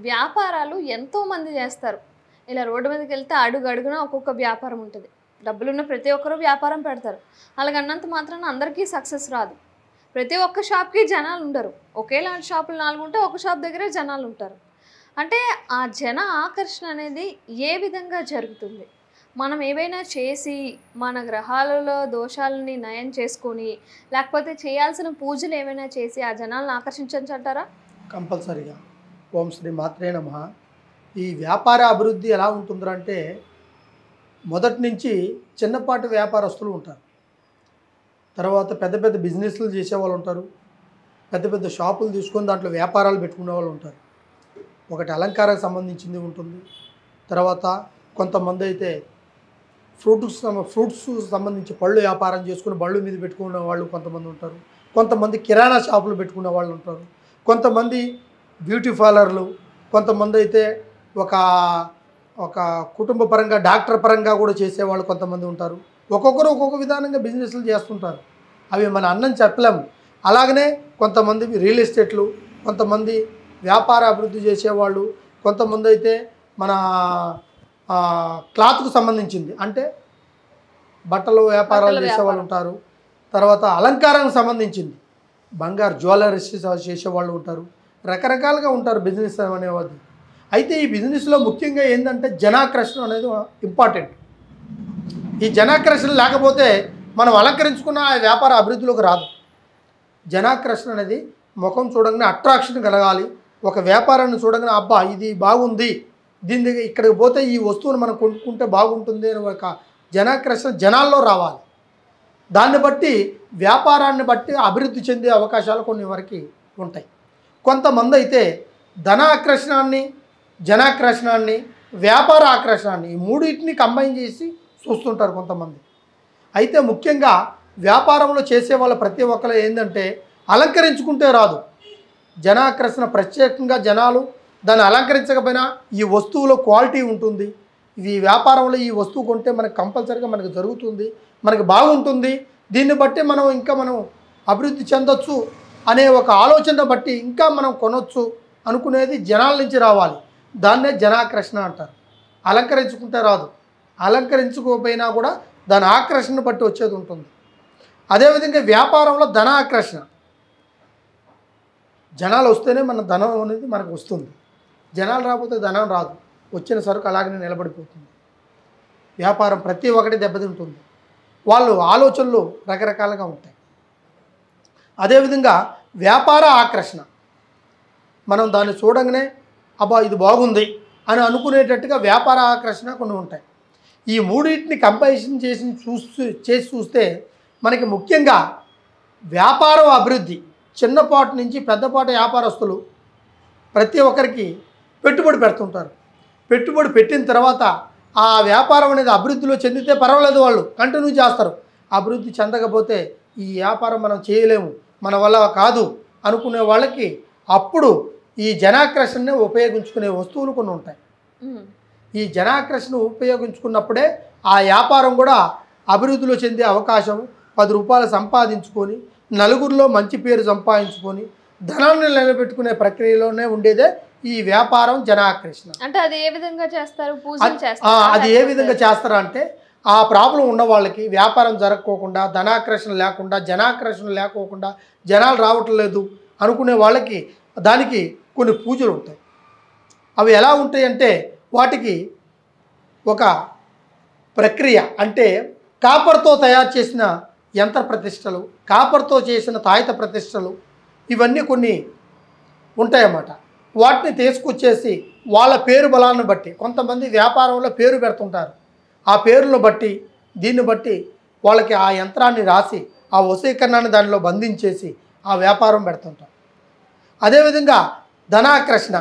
వ్యాపారాలు ఎంతోమంది చేస్తారు. ఇలా రోడ్డు మీదకెళ్తే అడుగడుగునా ఒక్కొక్క వ్యాపారం ఉంటది. డబ్బులున్న ప్రతి ఒక్కరు వ్యాపారం పెడతారు. అలాగన్నంత మాత్రాన అందరికీ సక్సెస్ రాదు. ప్రతి ఒక్క షాప్‌కి జనాలుండరు. ఒకేలాంటి షాపులు 4 ఉంటే ఒక షాప్ దగ్గరే జనాలుంటారు. అంటే ఆ జన ఆకర్షణ అనేది ఏ విధంగా జరుగుతుంది? మనం ఏవైనా చేసి మన గ్రహాలలో దోషాలని నయం చేసుకొని, లేకపోతే చేయాల్సిన పూజలు ఏమైనా చేసి ఆ జనాలను ఆకర్షించొచ్చంటారా? కంపల్సరీగా. ఓం శ్రీ మాత్రే నమః. ఈ వ్యాపార అభివృద్ధి ఎలా ఉంటుందంటే మొదటి నుంచి చిన్నపాటి వ్యాపారస్తులు ఉంటారు. తర్వాత పెద్ద పెద్ద బిజినెస్లు చేసేవాళ్ళు ఉంటారు. పెద్ద పెద్ద షాపులు తీసుకొని దాంట్లో వ్యాపారాలు పెట్టుకునే వాళ్ళు ఉంటారు. ఒకటి అలంకారానికి సంబంధించింది ఉంటుంది. తర్వాత కొంతమంది అయితే ఫ్రూట్స్ సంబంధించి పళ్ళు వ్యాపారం చేసుకుని బళ్ళు మీద పెట్టుకునే వాళ్ళు కొంతమంది ఉంటారు. కొంతమంది కిరాణా షాపులు పెట్టుకునే వాళ్ళు ఉంటారు. కొంతమంది బ్యూటీ పార్లర్లు, కొంతమంది అయితే ఒక ఒక కుటుంబ పరంగా డాక్టర్ పరంగా కూడా చేసేవాళ్ళు కొంతమంది ఉంటారు. ఒక్కొక్కరు ఒక్కొక్క విధానంగా బిజినెస్లు చేస్తుంటారు. అవి మన అన్నం చెప్పలేము. అలాగనే కొంతమంది రియల్ ఎస్టేట్లు, కొంతమంది వ్యాపార అభివృద్ధి చేసేవాళ్ళు, కొంతమంది అయితే మన క్లాత్కు సంబంధించింది అంటే బట్టలు వ్యాపారాలు చేసేవాళ్ళు ఉంటారు. తర్వాత అలంకారానికి సంబంధించింది బంగారు జ్యువెలరీస్ చేసేవాళ్ళు ఉంటారు. రకరకాలుగా ఉంటారు బిజినెస్ అనేవాది. అయితే ఈ బిజినెస్లో ముఖ్యంగా ఏంటంటే జనాకర్షణ అనేది ఇంపార్టెంట్. ఈ జనాకర్షణ లేకపోతే మనం అలంకరించుకున్న ఆ వ్యాపార అభివృద్ధిలోకి రాదు. జనాకర్షణ అనేది ముఖం చూడగానే అట్రాక్షన్ కలగాలి. ఒక వ్యాపారాన్ని చూడగానే అబ్బా ఇది బాగుంది, దీని దగ్గర ఇక్కడికి పోతే ఈ వస్తువును మనం కొనుక్కుంటే బాగుంటుంది అని ఒక జనాకర్షణ జనాల్లో రావాలి. దాన్ని బట్టి వ్యాపారాన్ని బట్టి అభివృద్ధి చెందే అవకాశాలు కొన్ని వరకు ఉంటాయి. కొంతమంది అయితే ధనాకర్షణాన్ని, జనాకర్షణాన్ని, వ్యాపార ఆకర్షణాన్ని ఈ మూడింటిని కంబైన్ చేసి చూస్తుంటారు కొంతమంది. అయితే ముఖ్యంగా వ్యాపారంలో చేసే వాళ్ళ ప్రతి ఒక్కరు ఏంటంటే అలంకరించుకుంటే రాదు. జనాకర్షణ ప్రత్యేకంగా జనాలు దాన్ని అలంకరించకపోయినా ఈ వస్తువులో క్వాలిటీ ఉంటుంది, ఇది వ్యాపారంలో ఈ వస్తువు కొంటే మనకు కంపల్సరీగా మనకు జరుగుతుంది, మనకు బాగుంటుంది, దీన్ని బట్టి మనం అభివృద్ధి చెందొచ్చు అనే ఒక ఆలోచన బట్టి ఇంకా మనం కొనొచ్చు అనుకునేది జనాల నుంచి రావాలి. దాన్నే జనాకర్షణ అంటారు. అలంకరించుకుంటే రాదు. అలంకరించుకోకపోయినా కూడా దాని ఆకర్షణ బట్టి వచ్చేది ఉంటుంది. అదేవిధంగా వ్యాపారంలో ధన ఆకర్షణ, జనాలు వస్తేనే మన ధనం అనేది మనకు వస్తుంది. జనాలు రాకపోతే ధనం రాదు. వచ్చిన సరుకు అలాగనే నిలబడిపోతుంది. వ్యాపారం ప్రతి ఒక్కటి దెబ్బతింటుంది. వాళ్ళు ఆలోచనలు రకరకాలుగా ఉంటాయి. అదేవిధంగా వ్యాపార ఆకర్షణ, మనం దాన్ని చూడంగానే అబ్బా ఇది బాగుంది అని అనుకునేటట్టుగా వ్యాపార ఆకర్షణ కొన్ని ఉంటాయి. ఈ మూడింటిని కంపారిజన్ చేసి చూస్తే మనకి ముఖ్యంగా వ్యాపారం అభివృద్ధి చిన్నపాటి నుంచి పెద్దపాటి వ్యాపారస్తులు ప్రతి ఒక్కరికి పెట్టుబడి పెడుతుంటారు. పెట్టుబడి పెట్టిన తర్వాత ఆ వ్యాపారం అనేది అభివృద్ధిలో చెందితే పర్వాలేదు, వాళ్ళు కంటిన్యూ చేస్తారు. అభివృద్ధి చెందకపోతే ఈ వ్యాపారం మనం చేయలేము, మన వల్ల కాదు అనుకునే వాళ్ళకి అప్పుడు ఈ జనాకర్షణని ఉపయోగించుకునే వస్తువులు కొన్ని ఉంటాయి. ఈ జనాకర్షణ ఉపయోగించుకున్నప్పుడే ఆ వ్యాపారం కూడా అభివృద్ధిలో చెందే అవకాశం, 10 రూపాయలు సంపాదించుకొని నలుగురిలో మంచి పేరు సంపాదించుకొని ధనాన్ని నిలబెట్టుకునే ప్రక్రియలోనే ఉండేదే ఈ వ్యాపారం జనాకర్షణ. అంటే అది ఏ విధంగా చేస్తారు? పూజలు చేస్తారు. అది ఏ విధంగా చేస్తారు అంటే ఆ ప్రాబ్లం ఉన్న వాళ్ళకి వ్యాపారం జరగకోకుండా, ధనాకర్షణ లేకుండా, జనాకర్షణ లేకోకుండా, జనాలు రావటం లేదు అనుకునే వాళ్ళకి దానికి కొన్ని పూజలు ఉంటాయి. అవి ఎలా ఉంటాయి అంటే వాటికి ఒక ప్రక్రియ, అంటే కాపర్తో తయారు చేసిన యంత్ర ప్రతిష్టలు, కాపర్తో చేసిన తాయిత ప్రతిష్టలు, ఇవన్నీ కొన్ని ఉంటాయన్నమాట. వాటిని తీసుకొచ్చేసి వాళ్ళ పేరు బలాన్ని బట్టి కొంతమంది వ్యాపారంలో పేరు పెడుతుంటారు. ఆ పేరును బట్టి దీన్ని బట్టి వాళ్ళకి ఆ యంత్రాన్ని రాసి ఆ వశీకరణాన్ని దానిలో బంధించేసి ఆ వ్యాపారం పెడుతుంటారు. అదేవిధంగా ధనాకర్షణ,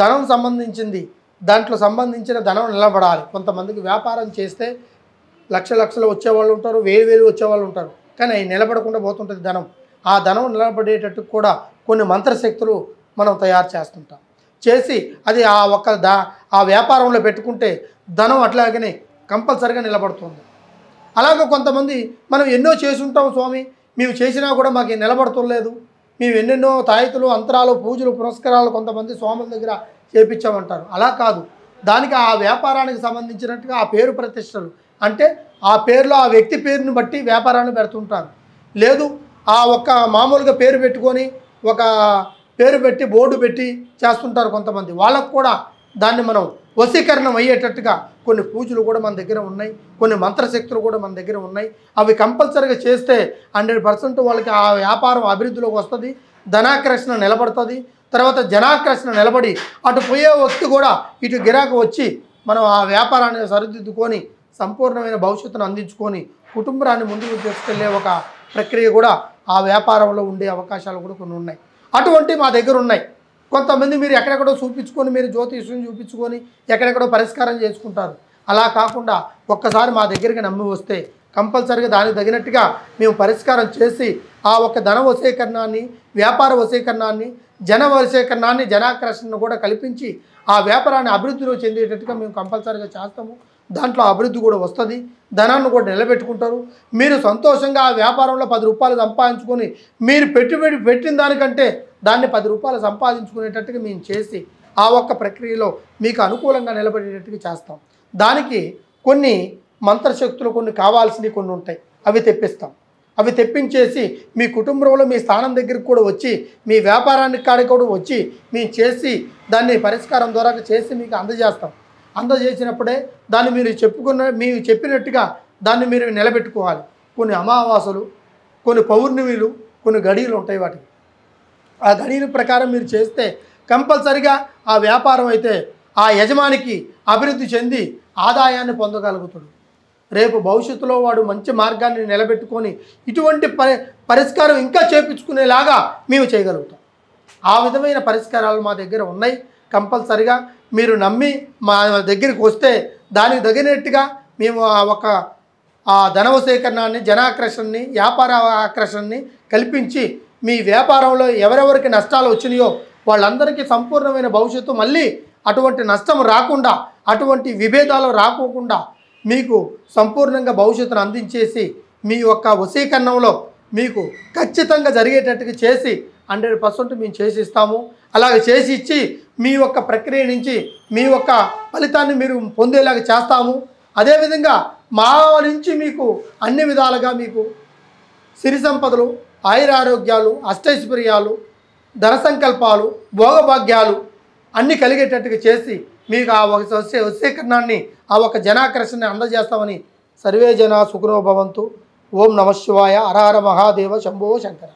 ధనం సంబంధించింది, దాంట్లో సంబంధించిన ధనం నిలబడాలి. కొంతమందికి వ్యాపారం చేస్తే లక్షలు వచ్చేవాళ్ళు ఉంటారు, వేలు వచ్చేవాళ్ళు ఉంటారు, కానీ అవి నిలబడకుండా పోతుంటుంది ధనం. ఆ ధనం నిలబడేటట్టు కూడా కొన్ని మంత్రశక్తులు మనం తయారు చేస్తుంటాం. చేసి అది ఆ వ్యాపారంలో పెట్టుకుంటే ధనం అట్లాగనే కంపల్సరిగా నిలబడుతుంది. అలాగే కొంతమంది మనం ఎన్నో చేసి ఉంటాం స్వామి, మేము చేసినా కూడా మాకు నిలబడుతులేదు, మేము ఎన్నెన్నో తాయితులు, అంతరాలు, పూజలు, పురస్కారాలు కొంతమంది స్వాముల దగ్గర చేపించామంటారు. అలా కాదు, దానికి ఆ వ్యాపారానికి సంబంధించినట్టుగా ఆ పేరు ప్రతిష్టలు అంటే ఆ పేరులో ఆ వ్యక్తి పేరుని బట్టి వ్యాపారాన్ని పెడుతుంటారు. లేదు ఆ ఒక్క మామూలుగా పేరు పెట్టుకొని ఒక పేరు పెట్టి బోర్డు పెట్టి చేస్తుంటారు కొంతమంది. వాళ్ళకు కూడా దాన్ని మనం వశీకరణం అయ్యేటట్టుగా కొన్ని పూజలు కూడా మన దగ్గర ఉన్నాయి, కొన్ని మంత్రశక్తులు కూడా మన దగ్గర ఉన్నాయి. అవి కంపల్సరీగా చేస్తే 100% వాళ్ళకి ఆ వ్యాపారం అభివృద్ధిలోకి వస్తుంది, ధనాకర్షణ నిలబడుతుంది. తర్వాత జనాకర్షణ నిలబడి అటు పోయే వ్యక్తి కూడా ఇటు గిరాకు వచ్చి మనం ఆ వ్యాపారాన్ని సరిదిద్దుకొని సంపూర్ణమైన భవిష్యత్తును అందించుకొని కుటుంబాన్ని ముందుకు తీసుకెళ్లే ఒక ప్రక్రియ కూడా ఆ వ్యాపారంలో ఉండే అవకాశాలు కూడా కొన్ని ఉన్నాయి. అటువంటి మా దగ్గర ఉన్నాయి. కొంతమంది మీరు ఎక్కడెక్కడో చూపించుకొని మీరు జ్యోతిష్యం చూపించుకొని ఎక్కడెక్కడో పరిష్కారం చేసుకుంటారు. అలా కాకుండా ఒక్కసారి మా దగ్గరికి నమ్మి వస్తే కంపల్సరీగా దానికి తగినట్టుగా మేము పరిష్కారం చేసి ఆ ఒక్క ధన వశీకరణాన్ని, వ్యాపార వశీకరణాన్ని, జన వశీకరణాన్ని, జనాకర్షణను కూడా కల్పించి ఆ వ్యాపారాన్ని అభివృద్ధిలో చెందేటట్టుగా మేము కంపల్సరీగా చేస్తాము. దాంట్లో అభివృద్ధి కూడా వస్తుంది, ధనాన్ని కూడా నిలబెట్టుకుంటారు. మీరు సంతోషంగా ఆ వ్యాపారంలో 10 రూపాయలు సంపాదించుకొని మీరు పెట్టుబడి పెట్టిన దానికంటే దాన్ని 10 రూపాయలు సంపాదించుకునేటట్టుగా మేము చేసి ఆ ఒక్క ప్రక్రియలో మీకు అనుకూలంగా నిలబడేటట్టుగా చేస్తాం. దానికి కొన్ని మంత్రశక్తులు కొన్ని కావాల్సినవి కొన్ని ఉంటాయి, అవి తెప్పిస్తాం. అవి తెప్పించేసి మీ కుటుంబంలో మీ స్థానం దగ్గరికి కూడా వచ్చి మీ వ్యాపారానికి కాడికి కూడా వచ్చి మేము చేసి దాన్ని పరిష్కారం ద్వారా చేసి మీకు అందజేస్తాం. అందజేసినప్పుడే దాన్ని మీరు చెప్పినట్టుగా దాన్ని మీరు నిలబెట్టుకోవాలి. కొన్ని అమావాస్యలు, కొన్ని పౌర్ణమిలు, కొన్ని గడియలు ఉంటాయి. వాటికి ఆ గడియల ప్రకారం మీరు చేస్తే కంపల్సరిగా ఆ వ్యాపారం అయితే ఆ యజమానికి అభివృద్ధి చెంది ఆదాయాన్ని పొందగలుగుతాడు. రేపు భవిష్యత్తులో వాడు మంచి మార్గాన్ని నిలబెట్టుకొని ఇటువంటి పరిష్కారం ఇంకా చేపించుకునేలాగా మేము చేయగలుగుతాం. ఆ విధమైన పరిష్కారాలు మా దగ్గర ఉన్నాయి. కంపల్సరిగా మీరు నమ్మి మా దగ్గరికి వస్తే దానికి తగినట్టుగా మేము ఆ ధనవ సేకరణాన్ని, జనాకర్షణని, వ్యాపార ఆకర్షణని కల్పించి మీ వ్యాపారంలో ఎవరెవరికి నష్టాలు వచ్చినాయో వాళ్ళందరికీ సంపూర్ణమైన భవిష్యత్తు, మళ్ళీ అటువంటి నష్టం రాకుండా, అటువంటి విభేదాలు రాకోకుండా మీకు సంపూర్ణంగా భవిష్యత్తును అందించేసి మీ యొక్క వశీకరణంలో మీకు ఖచ్చితంగా జరిగేటట్టుగా చేసి 100% మేము చేసి ఇస్తాము. అలాగే చేసి ఇచ్చి మీ యొక్క ప్రక్రియ నుంచి మీ యొక్క ఫలితాన్ని మీరు పొందేలాగా చేస్తాము. అదేవిధంగా మా నుంచి మీకు అన్ని విధాలుగా మీకు సిరి సంపదలు, ఆయురారోగ్యాలు, అష్టైశ్వర్యాలు, ధన సంకల్పాలు, భోగభాగ్యాలు అన్నీ కలిగేటట్టుగా చేసి మీకు ఆ ఒక వశీకరణాన్ని, ఆ ఒక జనాకర్షణని అందజేస్తామని సర్వే జన సుఖినో భవంతు. ఓం నమః శివాయ. హర హర మహాదేవ. శంభో శంకర.